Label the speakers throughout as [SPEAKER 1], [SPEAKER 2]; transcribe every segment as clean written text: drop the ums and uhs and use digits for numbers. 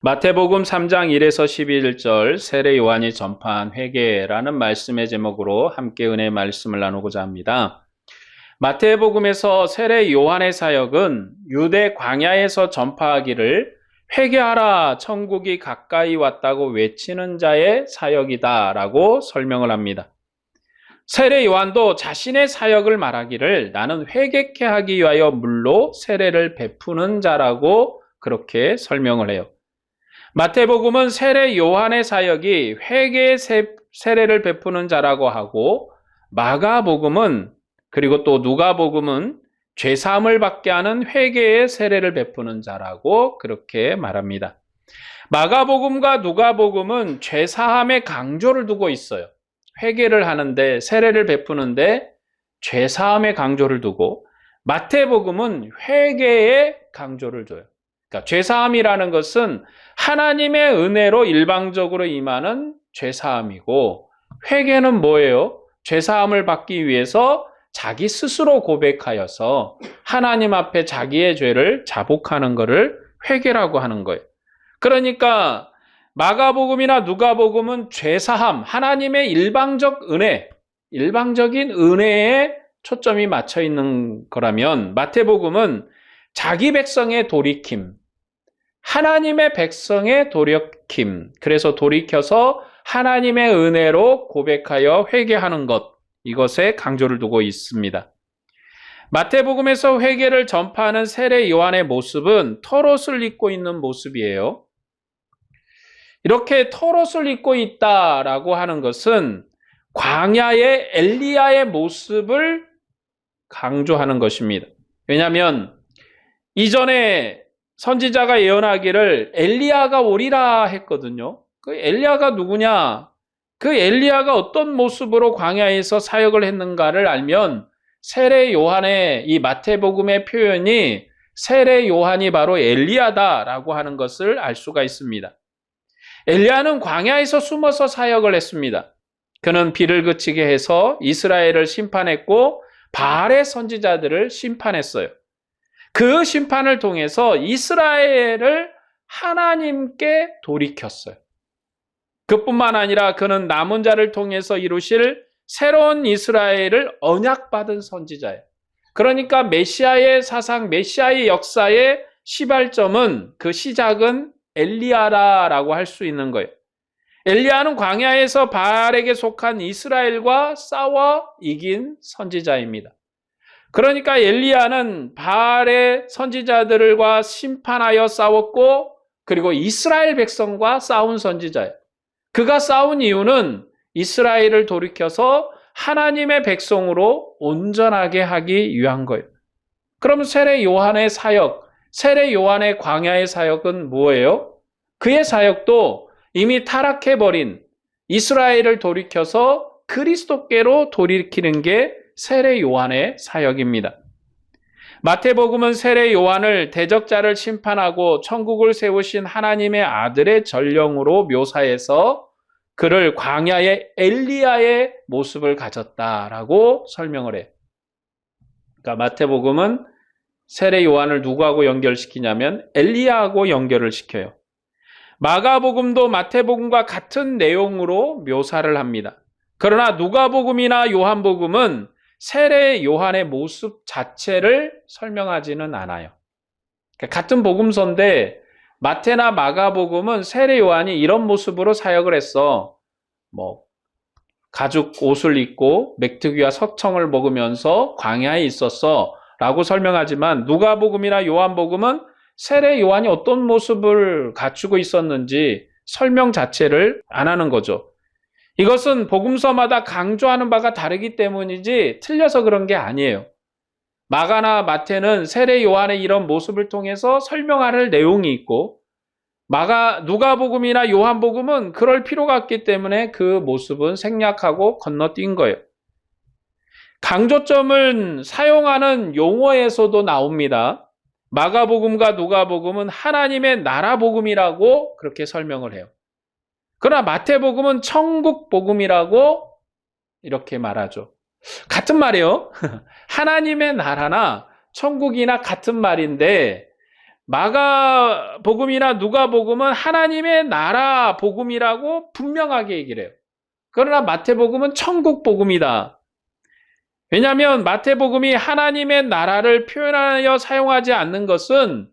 [SPEAKER 1] 마태복음 3장 1에서 11절 세례 요한이 전파한 회개라는 말씀의 제목으로 함께 은혜의 말씀을 나누고자 합니다. 마태복음에서 세례 요한의 사역은 유대 광야에서 전파하기를 회개하라 천국이 가까이 왔다고 외치는 자의 사역이다라고 설명을 합니다. 세례 요한도 자신의 사역을 말하기를 나는 회개케 하기 위하여 물로 세례를 베푸는 자라고 그렇게 설명을 해요. 마태복음은 세례 요한의 사역이 회개의 세례를 베푸는 자라고 하고, 마가복음은 그리고 또 누가복음은 죄사함을 받게 하는 회개의 세례를 베푸는 자라고 그렇게 말합니다. 마가복음과 누가복음은 죄사함의 강조를 두고 있어요. 회개를 하는데, 세례를 베푸는데 죄사함의 강조를 두고, 마태복음은 회개의 강조를 줘요. 그러니까 죄사함이라는 것은 하나님의 은혜로 일방적으로 임하는 죄사함이고, 회개는 뭐예요? 죄사함을 받기 위해서 자기 스스로 고백하여서 하나님 앞에 자기의 죄를 자복하는 것을 회개라고 하는 거예요. 그러니까 마가복음이나 누가복음은 죄사함, 하나님의 일방적 은혜, 일방적인 은혜에 초점이 맞춰 있는 거라면, 마태복음은 자기 백성의 돌이킴, 하나님의 백성의 돌이킴, 그래서 돌이켜서 하나님의 은혜로 고백하여 회개하는 것, 이것에 강조를 두고 있습니다. 마태복음에서 회개를 전파하는 세례 요한의 모습은 털옷을 입고 있는 모습이에요. 이렇게 털옷을 입고 있다라고 하는 것은 광야의 엘리야의 모습을 강조하는 것입니다. 왜냐하면 이전에 선지자가 예언하기를 엘리야가 오리라 했거든요. 그 엘리야가 누구냐? 그 엘리야가 어떤 모습으로 광야에서 사역을 했는가를 알면 세례 요한의 이 마태복음의 표현이 세례 요한이 바로 엘리야다라고 하는 것을 알 수가 있습니다. 엘리야는 광야에서 숨어서 사역을 했습니다. 그는 비를 그치게 해서 이스라엘을 심판했고 바알의 선지자들을 심판했어요. 그 심판을 통해서 이스라엘을 하나님께 돌이켰어요. 그뿐만 아니라 그는 남은 자를 통해서 이루실 새로운 이스라엘을 언약받은 선지자예요. 그러니까 메시아의 사상, 메시아의 역사의 시발점은, 그 시작은 엘리야라고 할 수 있는 거예요. 엘리야는 광야에서 바알에게 속한 이스라엘과 싸워 이긴 선지자입니다. 그러니까 엘리야는 바알의 선지자들과 심판하여 싸웠고, 그리고 이스라엘 백성과 싸운 선지자예요. 그가 싸운 이유는 이스라엘을 돌이켜서 하나님의 백성으로 온전하게 하기 위한 거예요. 그럼 세례 요한의 사역, 세례 요한의 광야의 사역은 뭐예요? 그의 사역도 이미 타락해버린 이스라엘을 돌이켜서 그리스도께로 돌이키는 게 세례 요한의 사역입니다. 마태복음은 세례 요한을 대적자를 심판하고 천국을 세우신 하나님의 아들의 전령으로 묘사해서 그를 광야의 엘리야의 모습을 가졌다라고 설명을 해요. 그러니까 마태복음은 세례 요한을 누구하고 연결시키냐면 엘리야하고 연결을 시켜요. 마가복음도 마태복음과 같은 내용으로 묘사를 합니다. 그러나 누가복음이나 요한복음은 세례 요한의 모습 자체를 설명하지는 않아요. 같은 복음서인데 마태나 마가복음은 세례 요한이 이런 모습으로 사역을 했어. 가죽 옷을 입고 맥트기와 석청을 먹으면서 광야에 있었어 라고 설명하지만, 누가복음이나 요한복음은 세례 요한이 어떤 모습을 갖추고 있었는지 설명 자체를 안 하는 거죠. 이것은 복음서마다 강조하는 바가 다르기 때문이지 틀려서 그런 게 아니에요. 마가나 마태는 세례 요한의 이런 모습을 통해서 설명할 내용이 있고, 누가복음이나 요한복음은 그럴 필요가 없기 때문에 그 모습은 생략하고 건너뛴 거예요. 강조점을 사용하는 용어에서도 나옵니다. 마가복음과 누가복음은 하나님의 나라 복음이라고 그렇게 설명을 해요. 그러나 마태복음은 천국 복음이라고 이렇게 말하죠. 같은 말이에요. 하나님의 나라나 천국이나 같은 말인데, 마가복음이나 누가복음은 하나님의 나라 복음이라고 분명하게 얘기를 해요. 그러나 마태복음은 천국 복음이다. 왜냐하면 마태복음이 하나님의 나라를 표현하여 사용하지 않는 것은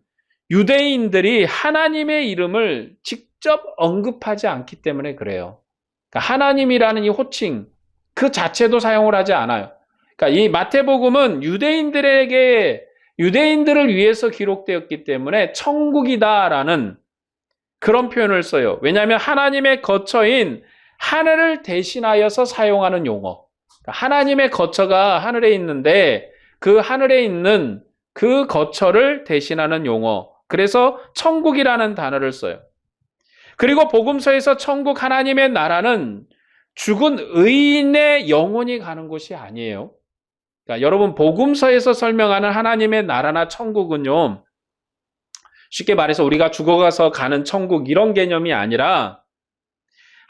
[SPEAKER 1] 유대인들이 하나님의 이름을 직접 언급하지 않기 때문에 그래요. 그러니까 하나님이라는 이 호칭 그 자체도 사용을 하지 않아요. 그러니까 이 마태복음은 유대인들을 위해서 기록되었기 때문에 천국이다라는 그런 표현을 써요. 왜냐하면 하나님의 거처인 하늘을 대신하여서 사용하는 용어. 그러니까 하나님의 거처가 하늘에 있는데 그 하늘에 있는 그 거처를 대신하는 용어. 그래서 천국이라는 단어를 써요. 그리고 복음서에서 천국 하나님의 나라는 죽은 의인의 영혼이 가는 곳이 아니에요. 그러니까 여러분 복음서에서 설명하는 하나님의 나라나 천국은요. 쉽게 말해서 우리가 죽어가서 가는 천국 이런 개념이 아니라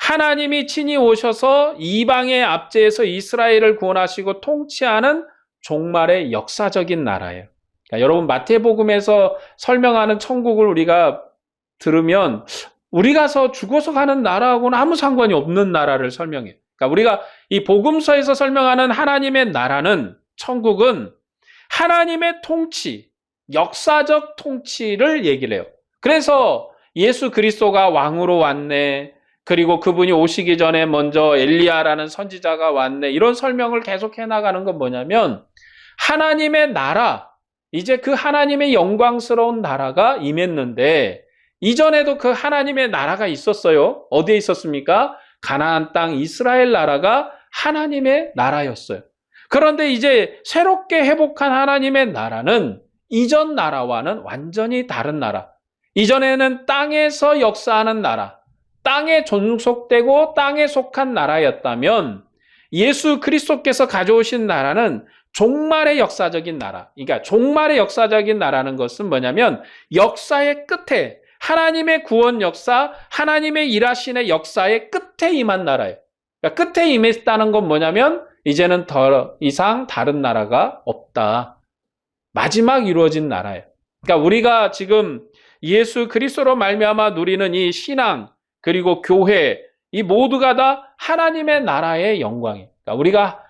[SPEAKER 1] 하나님이 친히 오셔서 이방의 압제에서 이스라엘을 구원하시고 통치하는 종말의 역사적인 나라예요. 그러니까 여러분 마태복음에서 설명하는 천국을 우리가 들으면 우리 가서 죽어서 가는 나라하고는 아무 상관이 없는 나라를 설명해요. 그러니까 우리가 이 복음서에서 설명하는 하나님의 나라는 천국은 하나님의 통치, 역사적 통치를 얘기를 해요. 그래서 예수 그리스도가 왕으로 왔네. 그리고 그분이 오시기 전에 먼저 엘리야라는 선지자가 왔네. 이런 설명을 계속 해나가는 건 뭐냐면 하나님의 나라, 이제 그 하나님의 영광스러운 나라가 임했는데 이전에도 그 하나님의 나라가 있었어요. 어디에 있었습니까? 가나안 땅 이스라엘 나라가 하나님의 나라였어요. 그런데 이제 새롭게 회복한 하나님의 나라는 이전 나라와는 완전히 다른 나라. 이전에는 땅에서 역사하는 나라, 땅에 존속되고 땅에 속한 나라였다면 예수 그리스도께서 가져오신 나라는 종말의 역사적인 나라. 그러니까 종말의 역사적인 나라는 것은 뭐냐면 역사의 끝에 하나님의 구원 역사, 하나님의 일하신의 역사의 끝에 임한 나라예요. 그러니까 끝에 임했다는 건 뭐냐면 이제는 더 이상 다른 나라가 없다. 마지막 이루어진 나라예요. 그러니까 우리가 지금 예수 그리스도로 말미암아 누리는 이 신앙 그리고 교회 이 모두가 다 하나님의 나라의 영광이에요. 그러니까 우리가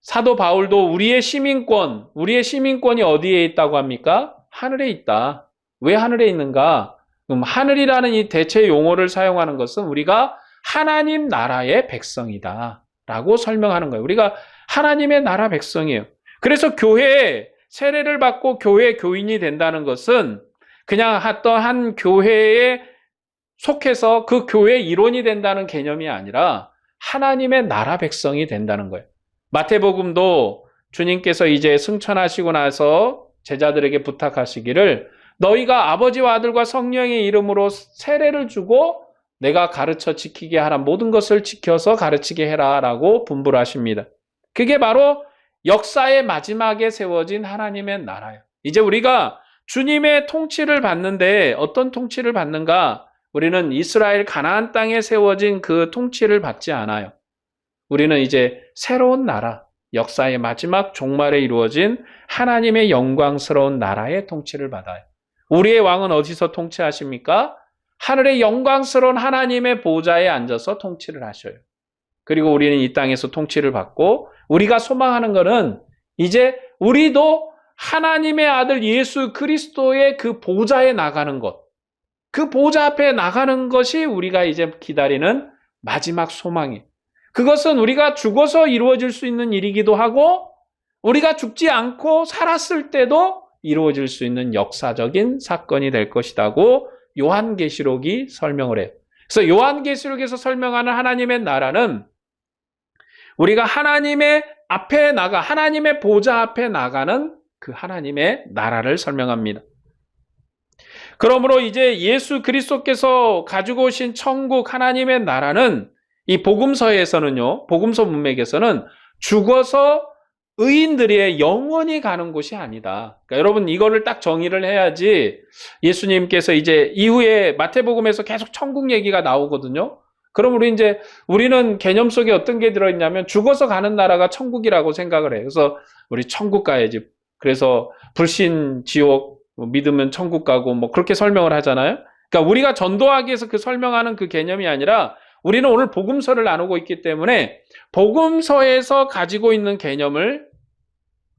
[SPEAKER 1] 사도 바울도 우리의 시민권이 어디에 있다고 합니까? 하늘에 있다. 왜 하늘에 있는가? 그럼 하늘이라는 이 대체 용어를 사용하는 것은 우리가 하나님 나라의 백성이다 라고 설명하는 거예요. 우리가 하나님의 나라 백성이에요. 그래서 교회에 세례를 받고 교회 교인이 된다는 것은 그냥 어떤 한 교회에 속해서 그 교회의 일원이 된다는 개념이 아니라 하나님의 나라 백성이 된다는 거예요. 마태복음도 주님께서 이제 승천하시고 나서 제자들에게 부탁하시기를 너희가 아버지와 아들과 성령의 이름으로 세례를 주고 내가 가르쳐 지키게 하라 모든 것을 지켜서 가르치게 해라 라고 분부를 하십니다. 그게 바로 역사의 마지막에 세워진 하나님의 나라예요. 이제 우리가 주님의 통치를 받는데 어떤 통치를 받는가? 우리는 이스라엘 가나안 땅에 세워진 그 통치를 받지 않아요. 우리는 이제 새로운 나라, 역사의 마지막 종말에 이루어진 하나님의 영광스러운 나라의 통치를 받아요. 우리의 왕은 어디서 통치하십니까? 하늘의 영광스러운 하나님의 보좌에 앉아서 통치를 하셔요. 그리고 우리는 이 땅에서 통치를 받고 우리가 소망하는 것은 이제 우리도 하나님의 아들 예수 그리스도의 그 보좌에 나가는 것, 그 보좌 앞에 나가는 것이 우리가 이제 기다리는 마지막 소망이에요. 그것은 우리가 죽어서 이루어질 수 있는 일이기도 하고 우리가 죽지 않고 살았을 때도 이루어질 수 있는 역사적인 사건이 될 것이라고 요한계시록이 설명을 해요. 그래서 요한계시록에서 설명하는 하나님의 나라는 우리가 하나님의 앞에 나가 하나님의 보좌 앞에 나가는 그 하나님의 나라를 설명합니다. 그러므로 이제 예수 그리스도께서 가지고 오신 천국 하나님의 나라는 이 복음서에서는요, 복음서 문맥에서는 죽어서 의인들의 영원히 가는 곳이 아니다. 그러니까 여러분 이거를 딱 정의를 해야지 예수님께서 이제 이후에 마태복음에서 계속 천국 얘기가 나오거든요. 그럼 우리는 개념 속에 어떤 게 들어있냐면 죽어서 가는 나라가 천국이라고 생각을 해요. 그래서 우리 천국 가야지. 그래서 불신, 지옥, 뭐 믿으면 천국 가고 뭐 그렇게 설명을 하잖아요. 그러니까 우리가 전도하기 위해서 그 설명하는 그 개념이 아니라 우리는 오늘 복음서를 나누고 있기 때문에 복음서에서 가지고 있는 개념을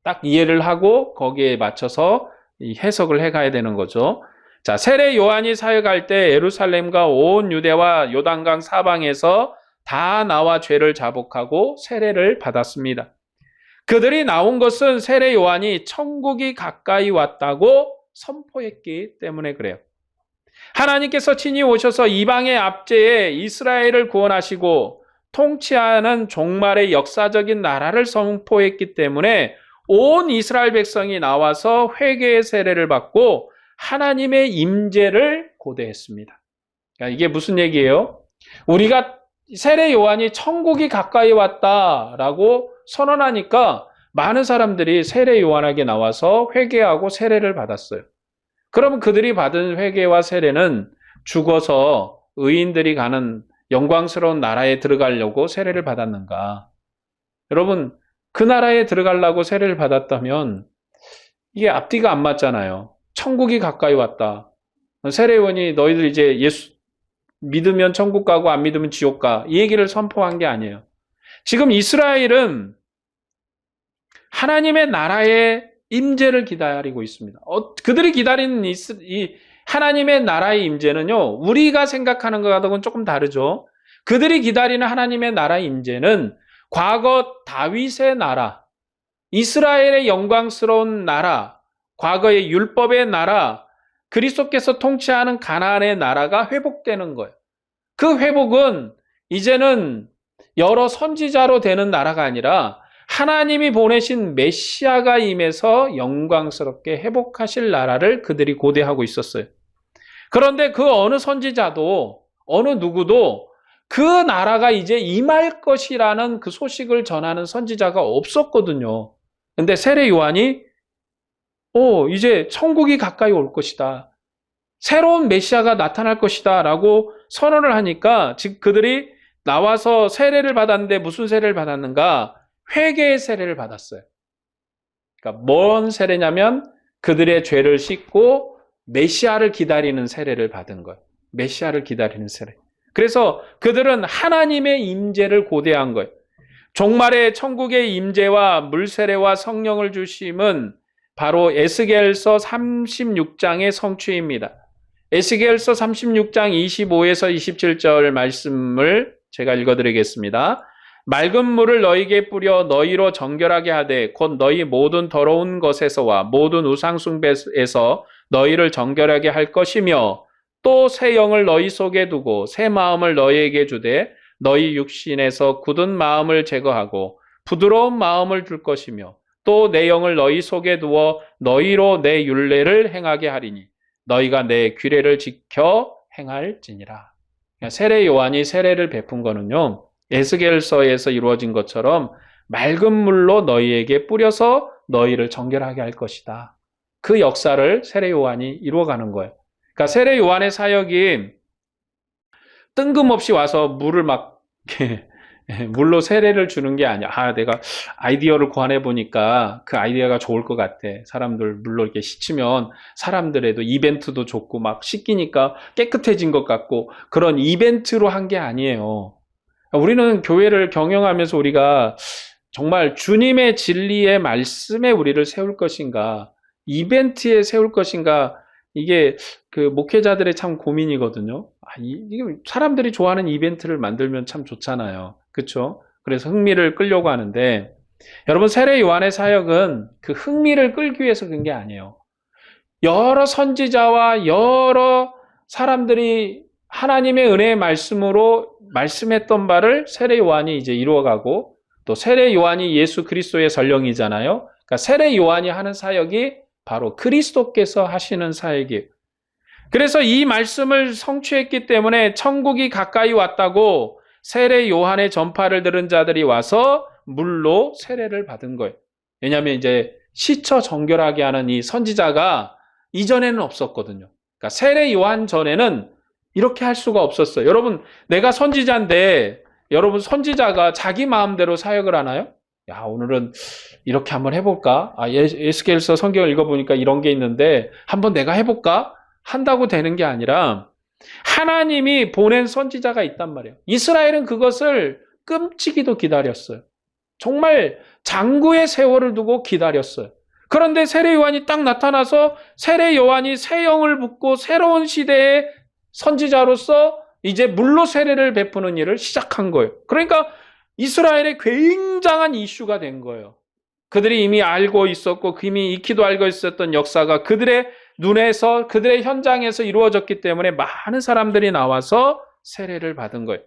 [SPEAKER 1] 딱 이해를 하고 거기에 맞춰서 이 해석을 해가야 되는 거죠. 자, 세례 요한이 사역할 때 예루살렘과 온 유대와 요단강 사방에서 다 나와 죄를 자복하고 세례를 받았습니다. 그들이 나온 것은 세례 요한이 천국이 가까이 왔다고 선포했기 때문에 그래요. 하나님께서 친히 오셔서 이방의 압제에 이스라엘을 구원하시고 통치하는 종말의 역사적인 나라를 선포했기 때문에 온 이스라엘 백성이 나와서 회개의 세례를 받고 하나님의 임재를 고대했습니다. 그러니까 이게 무슨 얘기예요? 우리가 세례 요한이 천국이 가까이 왔다라고 선언하니까 많은 사람들이 세례 요한에게 나와서 회개하고 세례를 받았어요. 그러면 그들이 받은 회개와 세례는 죽어서 의인들이 가는 영광스러운 나라에 들어가려고 세례를 받았는가? 여러분, 그 나라에 들어가려고 세례를 받았다면 이게 앞뒤가 안 맞잖아요. 천국이 가까이 왔다. 세례요한이 너희들 이제 예수 믿으면 천국 가고 안 믿으면 지옥 가. 이 얘기를 선포한 게 아니에요. 지금 이스라엘은 하나님의 나라의 임재를 기다리고 있습니다. 그들이 기다리는 이 하나님의 나라의 임재는요, 우리가 생각하는 것과는 조금 다르죠. 그들이 기다리는 하나님의 나라의 임재는 과거 다윗의 나라, 이스라엘의 영광스러운 나라, 과거의 율법의 나라, 그리스도께서 통치하는 가나안의 나라가 회복되는 거예요. 그 회복은 이제는 여러 선지자로 되는 나라가 아니라 하나님이 보내신 메시아가 임해서 영광스럽게 회복하실 나라를 그들이 고대하고 있었어요. 그런데 그 어느 선지자도 어느 누구도 그 나라가 이제 임할 것이라는 그 소식을 전하는 선지자가 없었거든요. 근데 세례 요한이 이제 천국이 가까이 올 것이다. 새로운 메시아가 나타날 것이다 라고 선언을 하니까 즉 그들이 나와서 세례를 받았는데 무슨 세례를 받았는가? 회개의 세례를 받았어요. 그러니까 뭔 세례냐면 그들의 죄를 씻고 메시아를 기다리는 세례를 받은 거예요. 메시아를 기다리는 세례. 그래서 그들은 하나님의 임재를 고대한 거예요. 종말의 천국의 임재와 물세례와 성령을 주심은 바로 에스겔서 36장의 성취입니다. 에스겔서 36장 25에서 27절 말씀을 제가 읽어드리겠습니다. 맑은 물을 너희에게 뿌려 너희로 정결하게 하되 곧 너희 모든 더러운 것에서와 모든 우상 숭배에서 너희를 정결하게 할 것이며 또 새 영을 너희 속에 두고 새 마음을 너희에게 주되 너희 육신에서 굳은 마음을 제거하고 부드러운 마음을 줄 것이며 또 내 영을 너희 속에 두어 너희로 내 율례를 행하게 하리니 너희가 내 규례를 지켜 행할지니라. 세례 요한이 세례를 베푼 거는요, 에스겔서에서 이루어진 것처럼 맑은 물로 너희에게 뿌려서 너희를 정결하게 할 것이다. 그 역사를 세례 요한이 이루어가는 거예요. 그러니까 세례 요한의 사역이 뜬금없이 와서 물을 막 물로 세례를 주는 게 아니야. 내가 아이디어를 고안해 보니까 그 아이디어가 좋을 것 같아. 사람들 물로 이렇게 씻으면 사람들에도 이벤트도 좋고 막 씻기니까 깨끗해진 것 같고 그런 이벤트로 한 게 아니에요. 우리는 교회를 경영하면서 우리가 정말 주님의 진리의 말씀에 우리를 세울 것인가, 이벤트에 세울 것인가, 이게 그 목회자들의 참 고민이거든요. 이게 사람들이 좋아하는 이벤트를 만들면 참 좋잖아요. 그렇죠? 그래서 흥미를 끌려고 하는데 여러분 세례 요한의 사역은 그 흥미를 끌기 위해서 그런 게 아니에요. 여러 선지자와 여러 사람들이 하나님의 은혜의 말씀으로 말씀했던 바를 세례 요한이 이제 이루어가고 또 세례 요한이 예수 그리스도의 전령이잖아요. 그러니까 세례 요한이 하는 사역이 바로 그리스도께서 하시는 사역이에요. 그래서 이 말씀을 성취했기 때문에 천국이 가까이 왔다고 세례 요한의 전파를 들은 자들이 와서 물로 세례를 받은 거예요. 왜냐하면 이제 씻어 정결하게 하는 이 선지자가 이전에는 없었거든요. 그러니까 세례 요한 전에는 이렇게 할 수가 없었어요. 여러분, 내가 선지자인데 여러분 선지자가 자기 마음대로 사역을 하나요? 야, 오늘은 이렇게 한번 해볼까? 에스겔서 성경을 읽어보니까 이런 게 있는데 한번 내가 해볼까? 한다고 되는 게 아니라 하나님이 보낸 선지자가 있단 말이에요. 이스라엘은 그것을 끔찍이도 기다렸어요. 정말 장구의 세월을 두고 기다렸어요. 그런데 세례 요한이 딱 나타나서 세례 요한이 새 영을 붓고 새로운 시대의 선지자로서 이제 물로 세례를 베푸는 일을 시작한 거예요. 그러니까 이스라엘의 굉장한 이슈가 된 거예요. 그들이 이미 알고 있었고 이미 익히도 알고 있었던 역사가 그들의 눈에서 그들의 현장에서 이루어졌기 때문에 많은 사람들이 나와서 세례를 받은 거예요.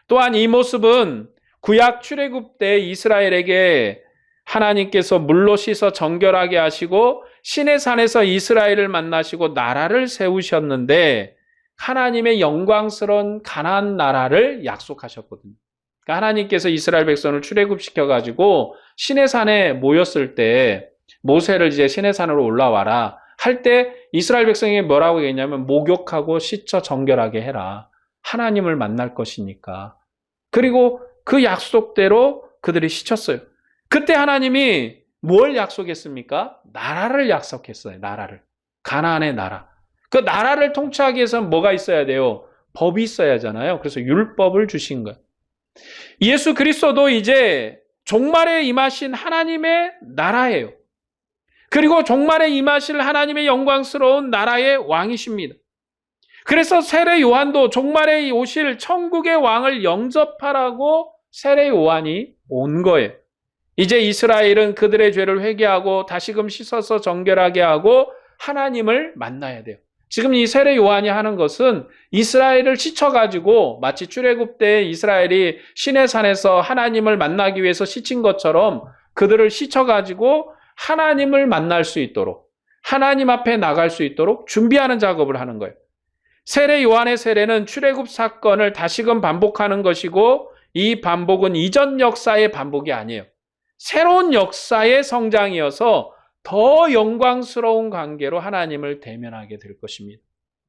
[SPEAKER 1] 또한 이 모습은 구약 출애굽 때 이스라엘에게 하나님께서 물로 씻어 정결하게 하시고 시내산에서 이스라엘을 만나시고 나라를 세우셨는데 하나님의 영광스러운 가나안 나라를 약속하셨거든요. 그러니까 하나님께서 이스라엘 백성을 출애굽시켜가지고 시내산에 모였을 때 모세를 이제 시내산으로 올라와라 할 때 이스라엘 백성에게 뭐라고 얘기했냐면 목욕하고 씻어 정결하게 해라. 하나님을 만날 것이니까. 그리고 그 약속대로 그들이 씻었어요. 그때 하나님이 뭘 약속했습니까? 나라를 약속했어요. 나라를. 가나안의 나라. 그 나라를 통치하기 위해서는 뭐가 있어야 돼요? 법이 있어야 하잖아요. 그래서 율법을 주신 거예요. 예수 그리스도도 이제 종말에 임하신 하나님의 나라예요. 그리고 종말에 임하실 하나님의 영광스러운 나라의 왕이십니다. 그래서 세례 요한도 종말에 오실 천국의 왕을 영접하라고 세례 요한이 온 거예요. 이제 이스라엘은 그들의 죄를 회개하고 다시금 씻어서 정결하게 하고 하나님을 만나야 돼요. 지금 이 세례 요한이 하는 것은 이스라엘을 씻어가지고 마치 출애굽 때 이스라엘이 시내산에서 하나님을 만나기 위해서 씻은 것처럼 그들을 씻어가지고 하나님을 만날 수 있도록 하나님 앞에 나갈 수 있도록 준비하는 작업을 하는 거예요. 세례 요한의 세례는 출애굽 사건을 다시금 반복하는 것이고 이 반복은 이전 역사의 반복이 아니에요. 새로운 역사의 성장이어서 더 영광스러운 관계로 하나님을 대면하게 될 것입니다.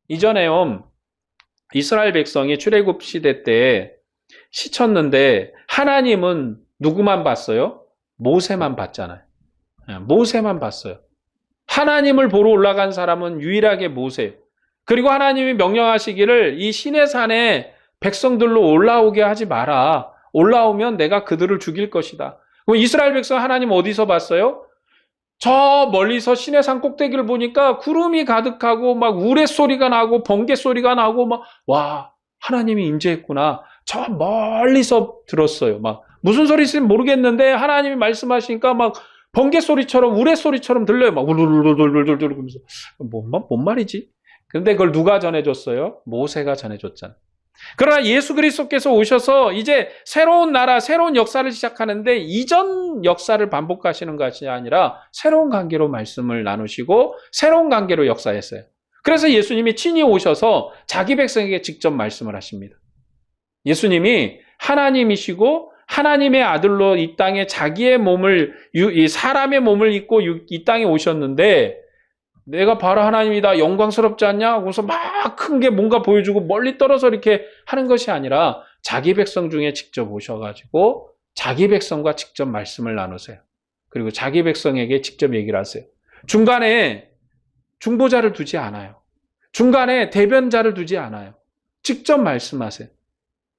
[SPEAKER 1] 이전에요, 이스라엘 백성이 출애굽 시대 때 씻었는데 하나님은 누구만 봤어요? 모세만 봤잖아요. 모세만 봤어요. 하나님을 보러 올라간 사람은 유일하게 모세예요. 그리고 하나님이 명령하시기를 이 시내산에 백성들로 올라오게 하지 마라. 올라오면 내가 그들을 죽일 것이다. 그럼 이스라엘 백성 하나님 어디서 봤어요? 저 멀리서 시내산 꼭대기를 보니까 구름이 가득하고 막 우레소리가 나고 번개소리가 나고 막 와, 하나님이 임재했구나. 저 멀리서 들었어요. 막 무슨 소리인지 모르겠는데 하나님이 말씀하시니까 막 번개소리처럼 우레소리처럼 들려요. 막 울울울울울울울 그러면서 뭔 말이지? 근데 그걸 누가 전해줬어요? 모세가 전해줬잖아요. 그러나 예수 그리스도께서 오셔서 이제 새로운 나라, 새로운 역사를 시작하는데 이전 역사를 반복하시는 것이 아니라 새로운 관계로 말씀을 나누시고 새로운 관계로 역사했어요. 그래서 예수님이 친히 오셔서 자기 백성에게 직접 말씀을 하십니다. 예수님이 하나님이시고 하나님의 아들로 이 땅에 자기의 몸을, 이 사람의 몸을 입고 이 땅에 오셨는데 내가 바로 하나님이다, 영광스럽지 않냐? 그래서 막 큰 게 뭔가 보여주고 멀리 떨어져 이렇게 하는 것이 아니라 자기 백성 중에 직접 오셔가지고 자기 백성과 직접 말씀을 나누세요. 그리고 자기 백성에게 직접 얘기를 하세요. 중간에 중보자를 두지 않아요. 중간에 대변자를 두지 않아요. 직접 말씀하세요.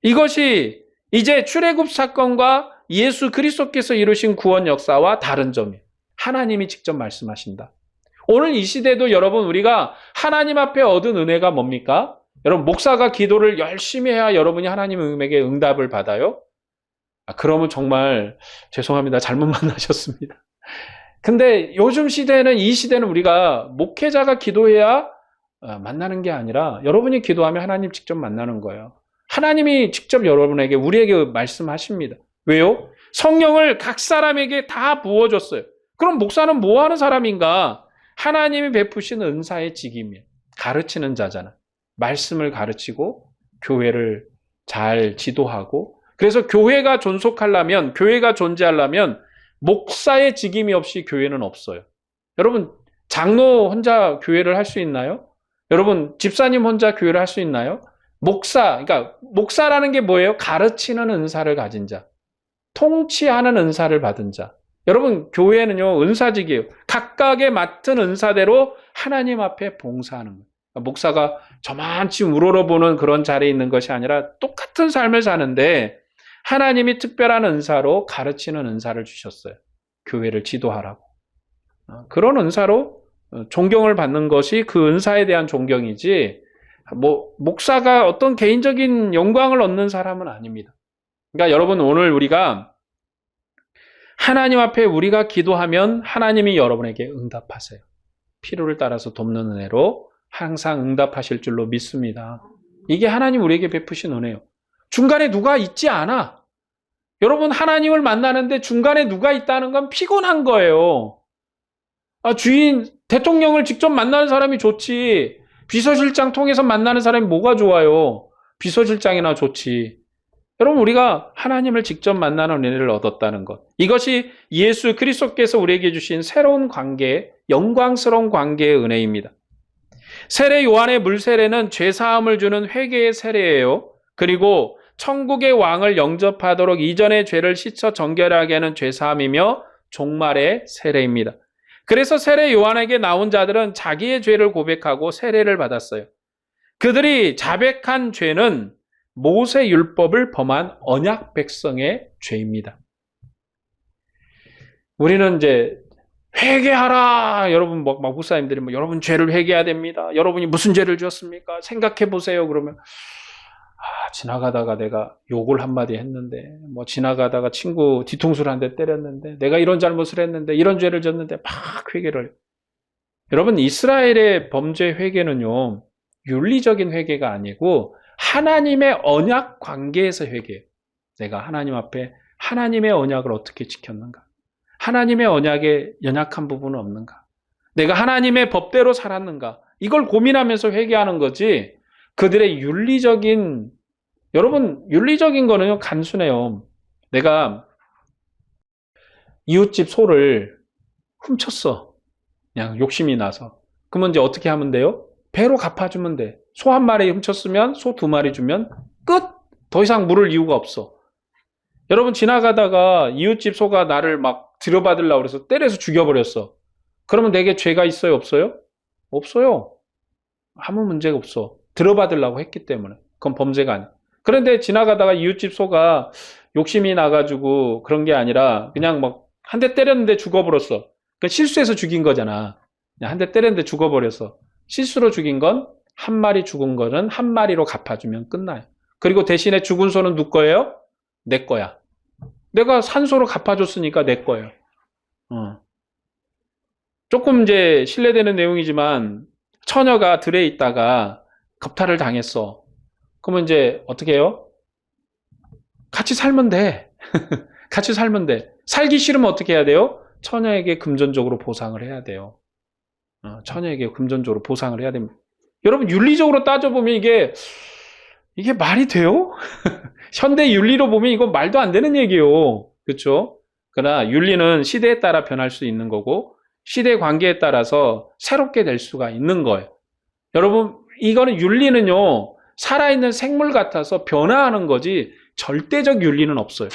[SPEAKER 1] 이것이 이제 출애굽 사건과 예수 그리스도께서 이루신 구원 역사와 다른 점이에요. 하나님이 직접 말씀하신다. 오늘 이 시대도 여러분 우리가 하나님 앞에 얻은 은혜가 뭡니까? 여러분 목사가 기도를 열심히 해야 여러분이 하나님에게 응답을 받아요? 그러면 정말 죄송합니다. 잘못 만나셨습니다. 근데 요즘 시대는 이 시대는 우리가 목회자가 기도해야 만나는 게 아니라 여러분이 기도하면 하나님 직접 만나는 거예요. 하나님이 직접 여러분에게 우리에게 말씀하십니다. 왜요? 성령을 각 사람에게 다 부어줬어요. 그럼 목사는 뭐 하는 사람인가? 하나님이 베푸신 은사의 직임이에요. 가르치는 자잖아. 말씀을 가르치고 교회를 잘 지도하고 그래서 교회가 존속하려면 교회가 존재하려면 목사의 직임이 없이 교회는 없어요. 여러분 장로 혼자 교회를 할 수 있나요? 여러분 집사님 혼자 교회를 할 수 있나요? 목사, 그러니까 목사라는 게 뭐예요? 가르치는 은사를 가진 자. 통치하는 은사를 받은 자. 여러분, 교회는요, 은사직이에요. 각각의 맡은 은사대로 하나님 앞에 봉사하는 거예요. 목사가 저만치 우러러보는 그런 자리에 있는 것이 아니라 똑같은 삶을 사는데 하나님이 특별한 은사로 가르치는 은사를 주셨어요. 교회를 지도하라고. 그런 은사로 존경을 받는 것이 그 은사에 대한 존경이지, 목사가 어떤 개인적인 영광을 얻는 사람은 아닙니다. 그러니까 여러분, 오늘 우리가 하나님 앞에 우리가 기도하면 하나님이 여러분에게 응답하세요. 필요를 따라서 돕는 은혜로 항상 응답하실 줄로 믿습니다. 이게 하나님 우리에게 베푸신 은혜예요. 중간에 누가 있지 않아. 여러분, 하나님을 만나는데 중간에 누가 있다는 건 피곤한 거예요. 주인, 대통령을 직접 만나는 사람이 좋지. 비서실장 통해서 만나는 사람이 뭐가 좋아요? 비서실장이나 좋지. 여러분, 우리가 하나님을 직접 만나는 은혜를 얻었다는 것. 이것이 예수 그리스도께서 우리에게 주신 새로운 관계, 영광스러운 관계의 은혜입니다. 세례 요한의 물세례는 죄사함을 주는 회개의 세례예요. 그리고 천국의 왕을 영접하도록 이전의 죄를 씻어 정결하게 하는 죄사함이며 종말의 세례입니다. 그래서 세례 요한에게 나온 자들은 자기의 죄를 고백하고 세례를 받았어요. 그들이 자백한 죄는 모세 율법을 범한 언약 백성의 죄입니다. 우리는 이제 회개하라. 여러분, 목사님들이 여러분 죄를 회개해야 됩니다. 여러분이 무슨 죄를 지었습니까? 생각해 보세요. 그러면 지나가다가 내가 욕을 한마디 했는데, 지나가다가 친구 뒤통수를 한 대 때렸는데, 내가 이런 잘못을 했는데, 이런 죄를 졌는데, 막 회개를. 여러분, 이스라엘의 범죄 회개는요, 윤리적인 회개가 아니고 하나님의 언약 관계에서 회개해요. 내가 하나님 앞에 하나님의 언약을 어떻게 지켰는가? 하나님의 언약에 연약한 부분은 없는가? 내가 하나님의 법대로 살았는가? 이걸 고민하면서 회개하는 거지. 그들의 여러분, 윤리적인 거는요, 간순해요. 내가 이웃집 소를 훔쳤어. 그냥 욕심이 나서. 그러면 이제 어떻게 하면 돼요? 배로 갚아주면 돼. 소 한 마리 훔쳤으면 소 2마리 주면 끝! 더 이상 물을 이유가 없어. 여러분, 지나가다가 이웃집 소가 나를 막 들여받으려고 그래서 때려서 죽여버렸어. 그러면 내게 죄가 있어요? 없어요? 없어요. 아무 문제가 없어. 들여받으려고 했기 때문에. 그건 범죄가 아니야. 그런데 지나가다가 이웃집 소가 욕심이 나가지고 그런 게 아니라 그냥 막 한 대 때렸는데 죽어버렸어. 그러니까 실수해서 죽인 거잖아. 한 대 때렸는데 죽어버렸어. 실수로 죽인 건 한 마리 죽은 거는 한 마리로 갚아주면 끝나요. 그리고 대신에 죽은 소는 누구 거예요? 내 거야. 내가 산소로 갚아줬으니까 내 거예요. 조금 이제 신뢰되는 내용이지만 처녀가 들에 있다가 겁탈을 당했어. 그러면 이제 어떻게 해요? 같이 살면 돼. 같이 살면 돼. 살기 싫으면 어떻게 해야 돼요? 처녀에게 금전적으로 보상을 해야 돼요. 처녀에게 금전적으로 보상을 해야 됩니다. 여러분, 윤리적으로 따져보면 이게 말이 돼요? 현대 윤리로 보면 이건 말도 안 되는 얘기예요. 그렇죠? 그러나 윤리는 시대에 따라 변할 수 있는 거고 시대 관계에 따라서 새롭게 될 수가 있는 거예요. 여러분, 이거는 윤리는요, 살아있는 생물 같아서 변화하는 거지 절대적 윤리는 없어요.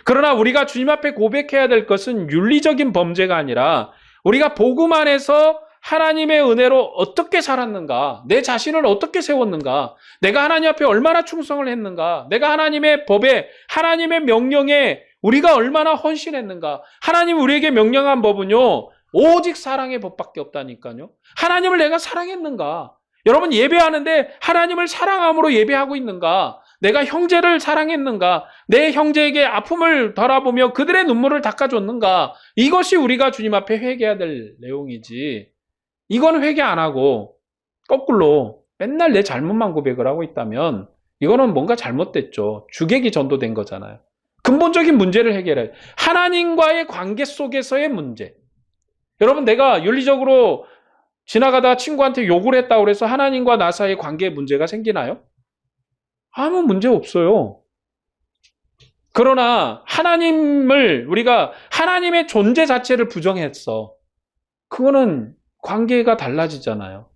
[SPEAKER 1] 그러나 우리가 주님 앞에 고백해야 될 것은 윤리적인 범죄가 아니라 우리가 복음 안에서 하나님의 은혜로 어떻게 살았는가, 내 자신을 어떻게 세웠는가, 내가 하나님 앞에 얼마나 충성을 했는가, 내가 하나님의 법에, 하나님의 명령에 우리가 얼마나 헌신했는가. 하나님 우리에게 명령한 법은요, 오직 사랑의 법밖에 없다니까요. 하나님을 내가 사랑했는가? 여러분, 예배하는데 하나님을 사랑함으로 예배하고 있는가? 내가 형제를 사랑했는가? 내 형제에게 아픔을 덜어보며 그들의 눈물을 닦아줬는가? 이것이 우리가 주님 앞에 회개해야 될 내용이지. 이건 회개 안 하고 거꾸로 맨날 내 잘못만 고백을 하고 있다면 이거는 뭔가 잘못됐죠. 주객이 전도된 거잖아요. 근본적인 문제를 해결해요. 하나님과의 관계 속에서의 문제. 여러분, 내가 윤리적으로 지나가다가 친구한테 욕을 했다고 해서 하나님과 나 사이의 관계에 문제가 생기나요? 아무 문제 없어요. 그러나 우리가 하나님의 존재 자체를 부정했어. 그거는 관계가 달라지잖아요.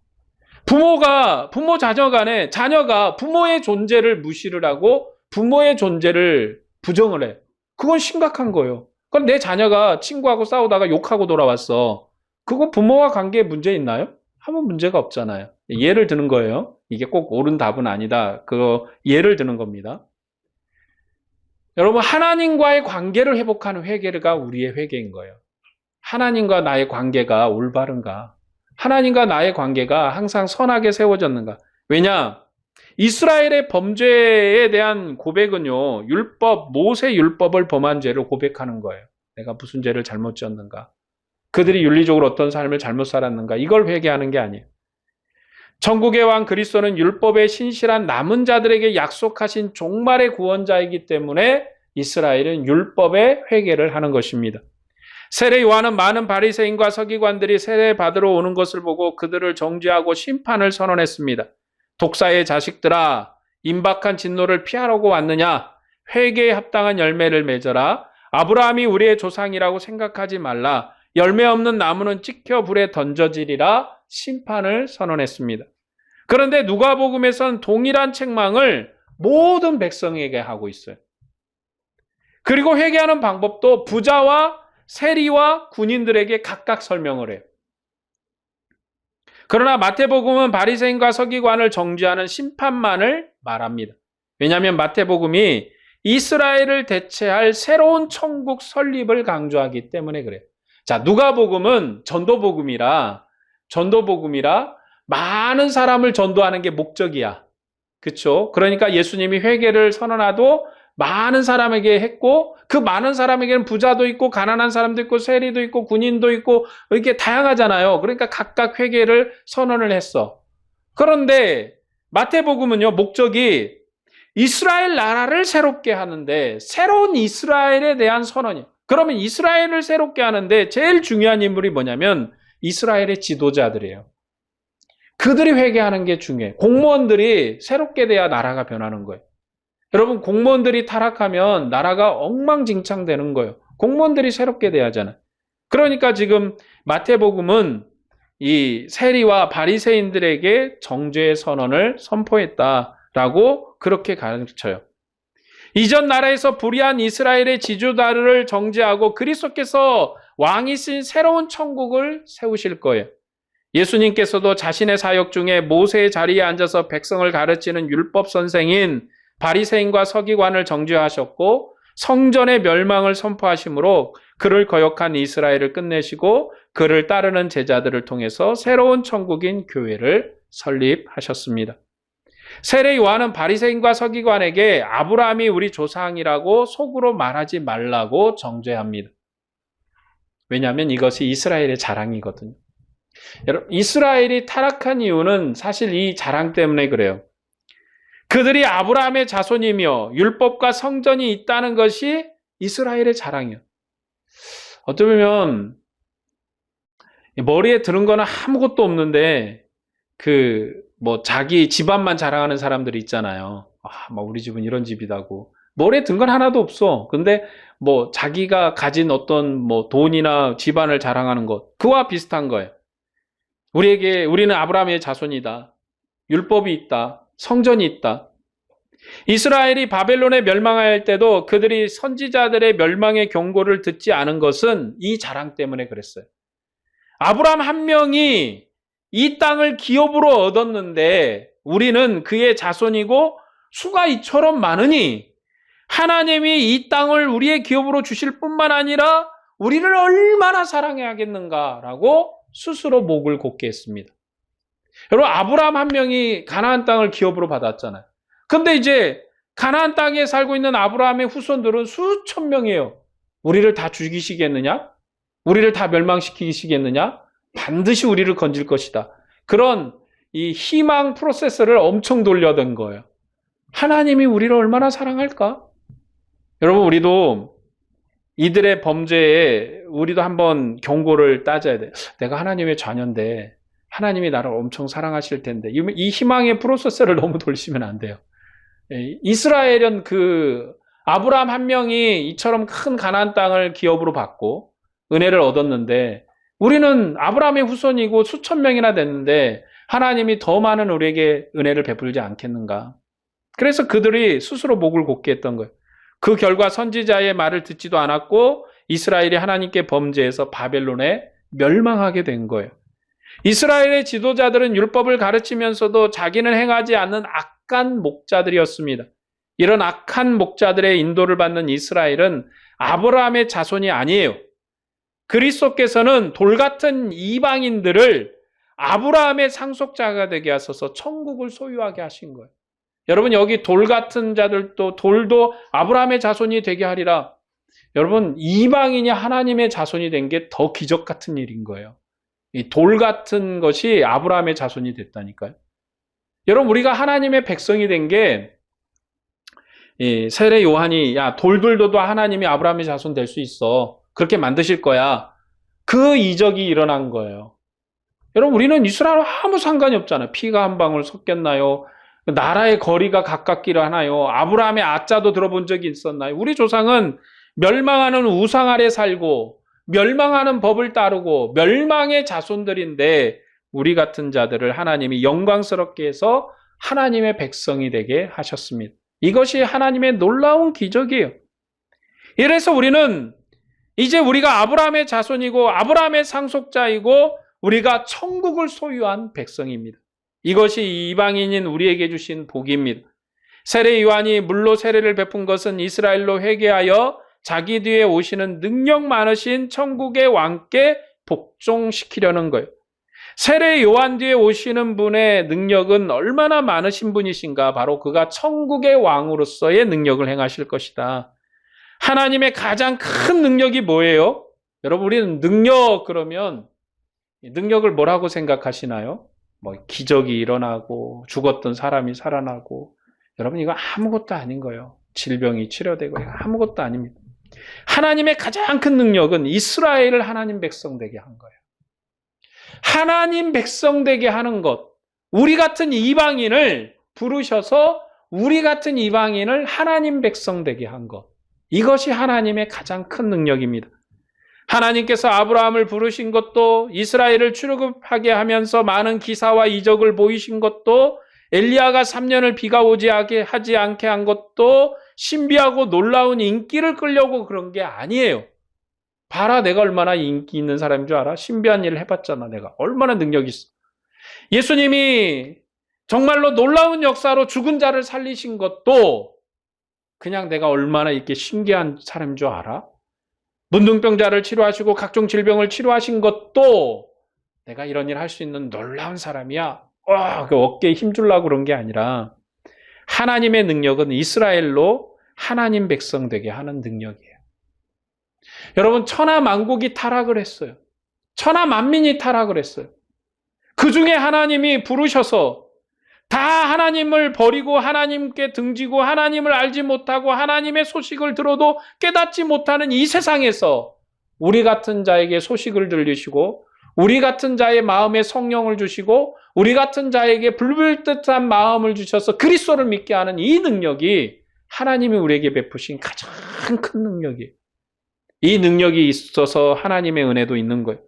[SPEAKER 1] 부모 자녀 간에 자녀가 부모의 존재를 무시를 하고 부모의 존재를 부정을 해. 그건 심각한 거예요. 그럼 내 자녀가 친구하고 싸우다가 욕하고 돌아왔어. 그거 부모와 관계에 문제 있나요? 아무 문제가 없잖아요. 예를 드는 거예요. 이게 꼭 옳은 답은 아니다. 그거 예를 드는 겁니다. 여러분, 하나님과의 관계를 회복하는 회개가 우리의 회개인 거예요. 하나님과 나의 관계가 올바른가? 하나님과 나의 관계가 항상 선하게 세워졌는가? 왜냐? 이스라엘의 범죄에 대한 고백은요, 모세 율법을 범한 죄를 고백하는 거예요. 내가 무슨 죄를 잘못 지었는가? 그들이 윤리적으로 어떤 삶을 잘못 살았는가? 이걸 회개하는 게 아니에요. 천국의 왕 그리스도는 율법에 신실한 남은 자들에게 약속하신 종말의 구원자이기 때문에 이스라엘은 율법의 회개를 하는 것입니다. 세례 요한은 많은 바리새인과 서기관들이 세례 받으러 오는 것을 보고 그들을 정죄하고 심판을 선언했습니다. 독사의 자식들아, 임박한 진노를 피하려고 왔느냐? 회개에 합당한 열매를 맺어라. 아브라함이 우리의 조상이라고 생각하지 말라. 열매 없는 나무는 찍혀 불에 던져지리라. 심판을 선언했습니다. 그런데 누가복음에선 동일한 책망을 모든 백성에게 하고 있어요. 그리고 회개하는 방법도 부자와 세리와 군인들에게 각각 설명을 해요. 그러나 마태복음은 바리새인과 서기관을 정죄하는 심판만을 말합니다. 왜냐하면 마태복음이 이스라엘을 대체할 새로운 천국 설립을 강조하기 때문에 그래요. 자, 누가복음은 전도복음이라 많은 사람을 전도하는 게 목적이야. 그렇죠? 그러니까 예수님이 회개를 선언하도 많은 사람에게 했고 그 많은 사람에게는 부자도 있고 가난한 사람도 있고 세리도 있고 군인도 있고 이렇게 다양하잖아요. 그러니까 각각 회개를 선언을 했어. 그런데 마태복음은요, 목적이 이스라엘 나라를 새롭게 하는데 새로운 이스라엘에 대한 선언이에요. 그러면 이스라엘을 새롭게 하는데 제일 중요한 인물이 뭐냐면 이스라엘의 지도자들이에요. 그들이 회개하는 게 중요해요. 공무원들이 새롭게 돼야 나라가 변하는 거예요. 여러분, 공무원들이 타락하면 나라가 엉망진창 되는 거예요. 공무원들이 새롭게 돼야 하잖아요. 그러니까 지금 마태복음은 이 세리와 바리새인들에게 정죄의 선언을 선포했다라고 그렇게 가르쳐요. 이전 나라에서 불의한 이스라엘의 지도자를 정죄하고 그리스도께서 왕이신 새로운 천국을 세우실 거예요. 예수님께서도 자신의 사역 중에 모세의 자리에 앉아서 백성을 가르치는 율법 선생인 바리새인과 서기관을 정죄하셨고 성전의 멸망을 선포하심으로 그를 거역한 이스라엘을 끝내시고 그를 따르는 제자들을 통해서 새로운 천국인 교회를 설립하셨습니다. 세례 요한은 바리새인과 서기관에게 아브라함이 우리 조상이라고 속으로 말하지 말라고 정죄합니다. 왜냐하면 이것이 이스라엘의 자랑이거든요. 여러분, 이스라엘이 타락한 이유는 사실 이 자랑 때문에 그래요. 그들이 아브라함의 자손이며 율법과 성전이 있다는 것이 이스라엘의 자랑이에요. 어쩌면 머리에 드는 거는 아무것도 없는데 자기 집안만 자랑하는 사람들이 있잖아요. 우리 집은 이런 집이다고. 머리에 든 건 하나도 없어. 근데 자기가 가진 어떤 돈이나 집안을 자랑하는 것, 그와 비슷한 거예요. 우리는 아브라함의 자손이다. 율법이 있다. 성전이 있다. 이스라엘이 바벨론에 멸망할 때도 그들이 선지자들의 멸망의 경고를 듣지 않은 것은 이 자랑 때문에 그랬어요. 아브라함 한 명이 이 땅을 기업으로 얻었는데 우리는 그의 자손이고 수가 이처럼 많으니 하나님이 이 땅을 우리의 기업으로 주실 뿐만 아니라 우리를 얼마나 사랑해야겠는가라고 스스로 목을 곧게 했습니다. 여러분, 아브라함 한 명이 가나안 땅을 기업으로 받았잖아요. 근데 이제 가나안 땅에 살고 있는 아브라함의 후손들은 수천 명이에요. 우리를 다 죽이시겠느냐? 우리를 다 멸망시키시겠느냐? 반드시 우리를 건질 것이다. 그런 이 희망 프로세스를 엄청 돌려던 거예요. 하나님이 우리를 얼마나 사랑할까? 여러분, 우리도 이들의 범죄에 우리도 한번 경고를 따져야 돼. 내가 하나님의 자녀인데 하나님이 나를 엄청 사랑하실 텐데 이 희망의 프로세스를 너무 돌리시면 안 돼요. 이스라엘은 아브라함 한 명이 이처럼 큰 가나안 땅을 기업으로 받고 은혜를 얻었는데 우리는 아브라함의 후손이고 수천 명이나 됐는데 하나님이 더 많은 우리에게 은혜를 베풀지 않겠는가? 그래서 그들이 스스로 목을 곧게 했던 거예요. 그 결과 선지자의 말을 듣지도 않았고 이스라엘이 하나님께 범죄해서 바벨론에 멸망하게 된 거예요. 이스라엘의 지도자들은 율법을 가르치면서도 자기는 행하지 않는 악한 목자들이었습니다. 이런 악한 목자들의 인도를 받는 이스라엘은 아브라함의 자손이 아니에요. 그리스도께서는 돌같은 이방인들을 아브라함의 상속자가 되게 하셔서 천국을 소유하게 하신 거예요. 여러분, 여기 돌같은 자들도, 돌도 아브라함의 자손이 되게 하리라. 여러분, 이방인이 하나님의 자손이 된 게 더 기적 같은 일인 거예요. 이 돌 같은 것이 아브라함의 자손이 됐다니까요. 여러분, 우리가 하나님의 백성이 된 게 세례 요한이 야, 돌들도 하나님이 아브라함의 자손 될 수 있어. 그렇게 만드실 거야. 그 이적이 일어난 거예요. 여러분, 우리는 이스라엘과 아무 상관이 없잖아요. 피가 한 방울 섞였나요? 나라의 거리가 가깝기를 하나요? 아브라함의 아자도 들어본 적이 있었나요? 우리 조상은 멸망하는 우상 아래 살고 멸망하는 법을 따르고 멸망의 자손들인데 우리 같은 자들을 하나님이 영광스럽게 해서 하나님의 백성이 되게 하셨습니다. 이것이 하나님의 놀라운 기적이에요. 이래서 우리는 이제 우리가 아브라함의 자손이고 아브라함의 상속자이고 우리가 천국을 소유한 백성입니다. 이것이 이방인인 우리에게 주신 복입니다. 세례 요한이 물로 세례를 베푼 것은 이스라엘로 회개하여 자기 뒤에 오시는 능력 많으신 천국의 왕께 복종시키려는 거예요. 세례 요한 뒤에 오시는 분의 능력은 얼마나 많으신 분이신가? 바로 그가 천국의 왕으로서의 능력을 행하실 것이다. 하나님의 가장 큰 능력이 뭐예요? 여러분, 우리는 능력 그러면 능력을 뭐라고 생각하시나요? 뭐 기적이 일어나고 죽었던 사람이 살아나고. 여러분, 이거 아무것도 아닌 거예요. 질병이 치료되고 이거 아무것도 아닙니다. 하나님의 가장 큰 능력은 이스라엘을 하나님 백성 되게 한 거예요. 하나님 백성 되게 하는 것. 우리 같은 이방인을 부르셔서 우리 같은 이방인을 하나님 백성 되게 한 것. 이것이 하나님의 가장 큰 능력입니다. 하나님께서 아브라함을 부르신 것도, 이스라엘을 출애굽하게 하면서 많은 기사와 이적을 보이신 것도, 엘리야가 3년을 비가 오지 하지 않게 한 것도 신비하고 놀라운 인기를 끌려고 그런 게 아니에요. 봐라, 내가 얼마나 인기 있는 사람인 줄 알아? 신비한 일을 해봤잖아. 내가 얼마나 능력이 있어. 예수님이 정말로 놀라운 역사로 죽은 자를 살리신 것도 그냥 내가 얼마나 이렇게 신기한 사람인 줄 알아? 문둥병자를 치료하시고 각종 질병을 치료하신 것도 내가 이런 일 할 수 있는 놀라운 사람이야. 그 어깨에 힘주려고 그런 게 아니라 하나님의 능력은 이스라엘로 하나님 백성 되게 하는 능력이에요. 여러분, 천하 만국이 타락을 했어요. 천하 만민이 타락을 했어요. 그 중에 하나님이 부르셔서 다 하나님을 버리고 하나님께 등지고 하나님을 알지 못하고 하나님의 소식을 들어도 깨닫지 못하는 이 세상에서 우리 같은 자에게 소식을 들리시고 우리 같은 자의 마음에 성령을 주시고 우리 같은 자에게 불불듯한 마음을 주셔서 그리스도를 믿게 하는 이 능력이 하나님이 우리에게 베푸신 가장 큰 능력이에요. 이 능력이 있어서 하나님의 은혜도 있는 거예요.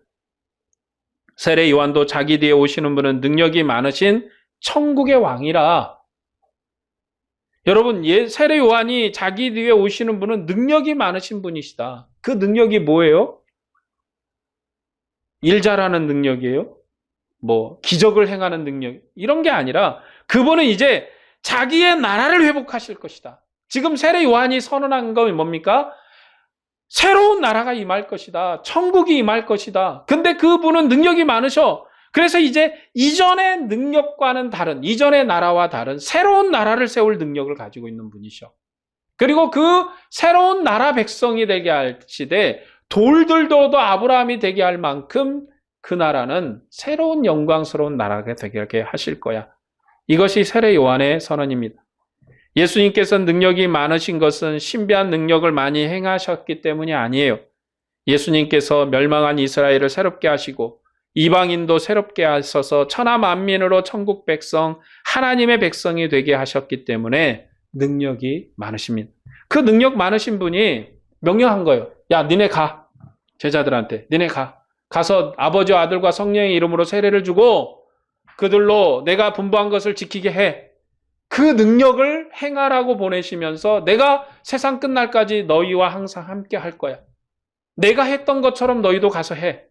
[SPEAKER 1] 세례 요한도 자기 뒤에 오시는 분은 능력이 많으신 천국의 왕이라. 여러분, 세례 요한이 자기 뒤에 오시는 분은 능력이 많으신 분이시다. 그 능력이 뭐예요? 일 잘하는 능력이에요? 뭐 기적을 행하는 능력, 이런 게 아니라 그분은 이제 자기의 나라를 회복하실 것이다. 지금 세례 요한이 선언한 건 뭡니까? 새로운 나라가 임할 것이다. 천국이 임할 것이다. 근데 그분은 능력이 많으셔. 그래서 이제 이전의 능력과는 다른, 이전의 나라와 다른 새로운 나라를 세울 능력을 가지고 있는 분이셔. 그리고 그 새로운 나라 백성이 되게 할 시대 돌들도 아브라함이 되게 할 만큼 그 나라는 새로운 영광스러운 나라가 되게 하실 거야. 이것이 세례 요한의 선언입니다. 예수님께서는 능력이 많으신 것은 신비한 능력을 많이 행하셨기 때문이 아니에요. 예수님께서 멸망한 이스라엘을 새롭게 하시고 이방인도 새롭게 하셔서 천하 만민으로 천국 백성, 하나님의 백성이 되게 하셨기 때문에 능력이 많으십니다. 그 능력 많으신 분이 명령한 거예요. 야, 니네 가. 제자들한테 니네 가. 가서 아버지와 아들과 성령의 이름으로 세례를 주고 그들로 내가 분부한 것을 지키게 해. 그 능력을 행하라고 보내시면서 내가 세상 끝날까지 너희와 항상 함께 할 거야. 내가 했던 것처럼 너희도 가서 해.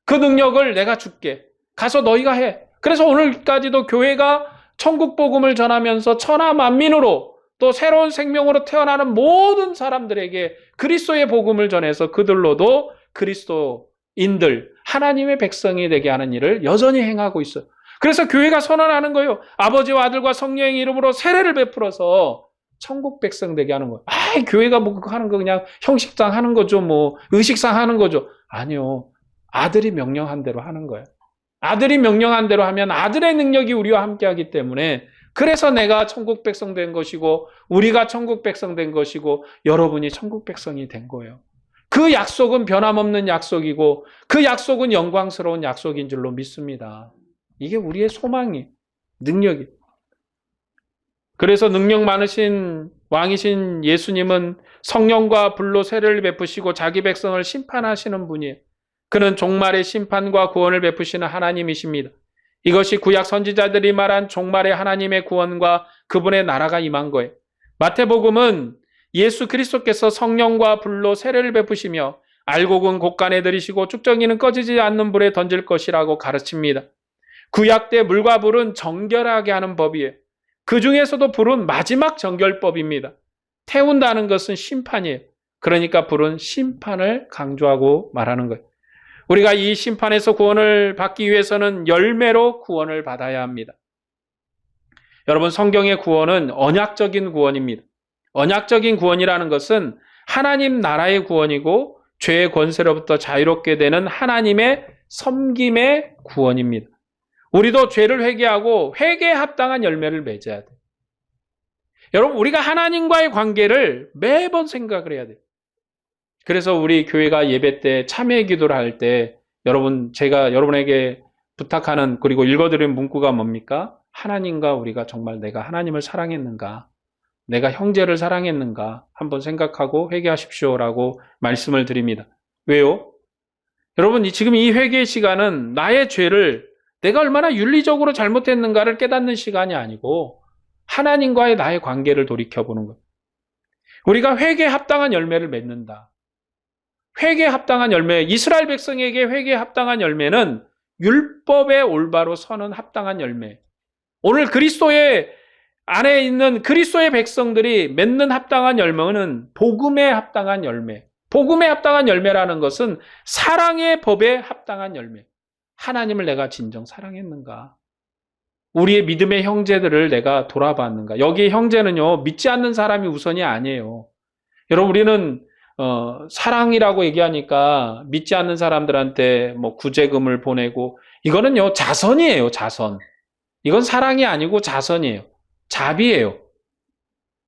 [SPEAKER 1] 그 능력을 내가 줄게. 가서 너희가 해. 그래서 오늘까지도 교회가 천국 복음을 전하면서 천하 만민으로 또 새로운 생명으로 태어나는 모든 사람들에게 그리스도의 복음을 전해서 그들로도 그리스도인들, 하나님의 백성이 되게 하는 일을 여전히 행하고 있어요. 그래서 교회가 선언하는 거예요. 아버지와 아들과 성령의 이름으로 세례를 베풀어서 천국 백성 되게 하는 거예요. 교회가 뭐 하는 거 그냥 형식상 하는 거죠. 뭐 의식상 하는 거죠. 아니요. 아들이 명령한 대로 하는 거예요. 아들이 명령한 대로 하면 아들의 능력이 우리와 함께 하기 때문에 그래서 내가 천국 백성 된 것이고 우리가 천국 백성 된 것이고 여러분이 천국 백성이 된 거예요. 그 약속은 변함없는 약속이고 그 약속은 영광스러운 약속인 줄로 믿습니다. 이게 우리의 소망이, 능력이. 그래서 능력 많으신 왕이신 예수님은 성령과 불로 세례를 베푸시고 자기 백성을 심판하시는 분이에요. 그는 종말의 심판과 구원을 베푸시는 하나님이십니다. 이것이 구약 선지자들이 말한 종말의 하나님의 구원과 그분의 나라가 임한 거예요. 마태복음은 예수 그리스도께서 성령과 불로 세례를 베푸시며 알곡은 곳간에 들이시고 쭉정이는 꺼지지 않는 불에 던질 것이라고 가르칩니다. 구약 때 물과 불은 정결하게 하는 법이에요. 그 중에서도 불은 마지막 정결법입니다. 태운다는 것은 심판이에요. 그러니까 불은 심판을 강조하고 말하는 거예요. 우리가 이 심판에서 구원을 받기 위해서는 열매로 구원을 받아야 합니다. 여러분, 성경의 구원은 언약적인 구원입니다. 언약적인 구원이라는 것은 하나님 나라의 구원이고 죄의 권세로부터 자유롭게 되는 하나님의 섬김의 구원입니다. 우리도 죄를 회개하고 회개에 합당한 열매를 맺어야 돼요. 여러분, 우리가 하나님과의 관계를 매번 생각을 해야 돼요. 그래서 우리 교회가 예배 때 참회 기도를 할 때 여러분, 제가 여러분에게 부탁하는 그리고 읽어드린 문구가 뭡니까? 하나님과 우리가 정말 내가 하나님을 사랑했는가? 내가 형제를 사랑했는가? 한번 생각하고 회개하십시오라고 말씀을 드립니다. 왜요? 여러분, 지금 이 회개의 시간은 나의 죄를 내가 얼마나 윤리적으로 잘못했는가를 깨닫는 시간이 아니고 하나님과의 나의 관계를 돌이켜보는 거예요. 우리가 회개에 합당한 열매를 맺는다. 회개에 합당한 열매, 이스라엘 백성에게 회개에 합당한 열매는 율법에 올바로 서는 합당한 열매. 오늘 그리스도의 안에 있는 그리스도의 백성들이 맺는 합당한 열매는 복음에 합당한 열매. 복음에 합당한 열매라는 것은 사랑의 법에 합당한 열매. 하나님을 내가 진정 사랑했는가? 우리의 믿음의 형제들을 내가 돌아봤는가? 여기 형제는요, 믿지 않는 사람이 우선이 아니에요. 여러분, 우리는 사랑이라고 얘기하니까 믿지 않는 사람들한테 뭐 구제금을 보내고, 이거는요, 자선이에요, 자선. 이건 사랑이 아니고 자선이에요. 자비예요.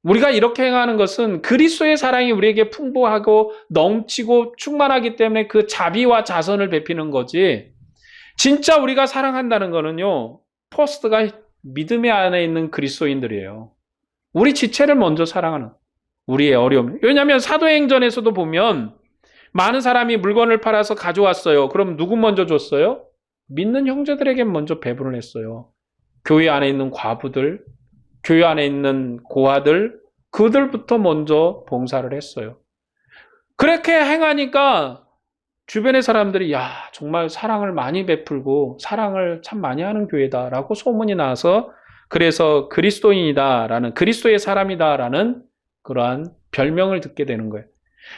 [SPEAKER 1] 우리가 이렇게 행하는 것은 그리스도의 사랑이 우리에게 풍부하고 넘치고 충만하기 때문에 그 자비와 자선을 베푸는 거지. 진짜 우리가 사랑한다는 거는요, 포스트가 믿음의 안에 있는 그리스도인들이에요. 우리 지체를 먼저 사랑하는 우리의 어려움. 왜냐하면 사도행전에서도 보면 많은 사람이 물건을 팔아서 가져왔어요. 그럼 누구 먼저 줬어요? 믿는 형제들에게 먼저 배분을 했어요. 교회 안에 있는 과부들, 교회 안에 있는 고아들, 그들부터 먼저 봉사를 했어요. 그렇게 행하니까 주변의 사람들이 야, 정말 사랑을 많이 베풀고 사랑을 참 많이 하는 교회다라고 소문이 나서 그래서 그리스도인이다라는, 그리스도의 사람이다라는 그러한 별명을 듣게 되는 거예요.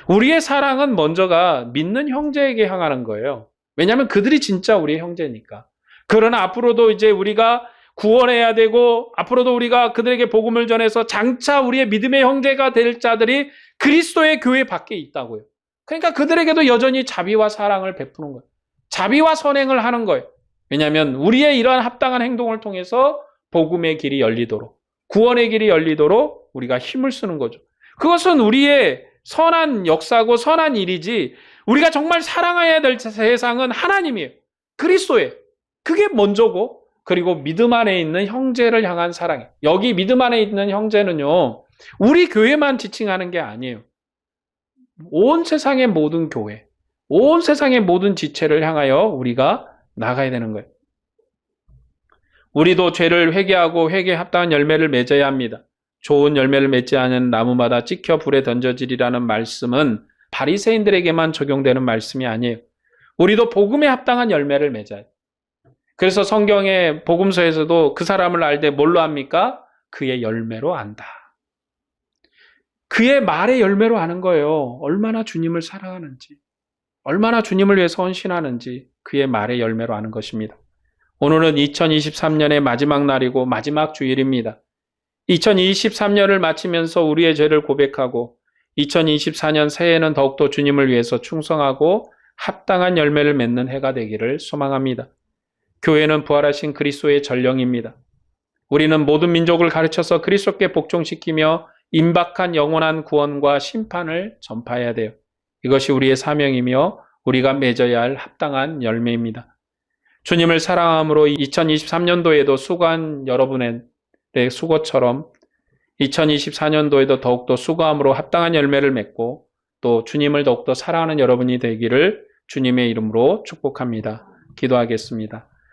[SPEAKER 1] 우리의 사랑은 먼저가 믿는 형제에게 향하는 거예요. 왜냐하면 그들이 진짜 우리의 형제니까. 그러나 앞으로도 이제 우리가 구원해야 되고 앞으로도 우리가 그들에게 복음을 전해서 장차 우리의 믿음의 형제가 될 자들이 그리스도의 교회 밖에 있다고요. 그러니까 그들에게도 여전히 자비와 사랑을 베푸는 거예요. 자비와 선행을 하는 거예요. 왜냐하면 우리의 이러한 합당한 행동을 통해서 복음의 길이 열리도록, 구원의 길이 열리도록 우리가 힘을 쓰는 거죠. 그것은 우리의 선한 역사고 선한 일이지, 우리가 정말 사랑해야 될 세상은 하나님이에요. 그리스도예요. 그게 먼저고, 그리고 믿음 안에 있는 형제를 향한 사랑이에요. 여기 믿음 안에 있는 형제는요, 우리 교회만 지칭하는 게 아니에요. 온 세상의 모든 교회, 온 세상의 모든 지체를 향하여 우리가 나가야 되는 거예요. 우리도 죄를 회개하고 회개에 합당한 열매를 맺어야 합니다. 좋은 열매를 맺지 않은 나무마다 찍혀 불에 던져지리라는 말씀은 바리새인들에게만 적용되는 말씀이 아니에요. 우리도 복음에 합당한 열매를 맺어야 돼요. 그래서 성경의 복음서에서도 그 사람을 알 때 뭘로 압니까? 그의 열매로 안다. 그의 말의 열매로 아는 거예요. 얼마나 주님을 사랑하는지, 얼마나 주님을 위해서 헌신하는지 그의 말의 열매로 아는 것입니다. 오늘은 2023년의 마지막 날이고 마지막 주일입니다. 2023년을 마치면서 우리의 죄를 고백하고 2024년 새해에는 더욱더 주님을 위해서 충성하고 합당한 열매를 맺는 해가 되기를 소망합니다. 교회는 부활하신 그리스도의 전령입니다. 우리는 모든 민족을 가르쳐서 그리스도께 복종시키며 임박한 영원한 구원과 심판을 전파해야 돼요. 이것이 우리의 사명이며 우리가 맺어야 할 합당한 열매입니다. 주님을 사랑함으로 2023년도에도 수고한 여러분의 수고처럼 2024년도에도 더욱더 수고함으로 합당한 열매를 맺고 또 주님을 더욱더 사랑하는 여러분이 되기를 주님의 이름으로 축복합니다. 기도하겠습니다.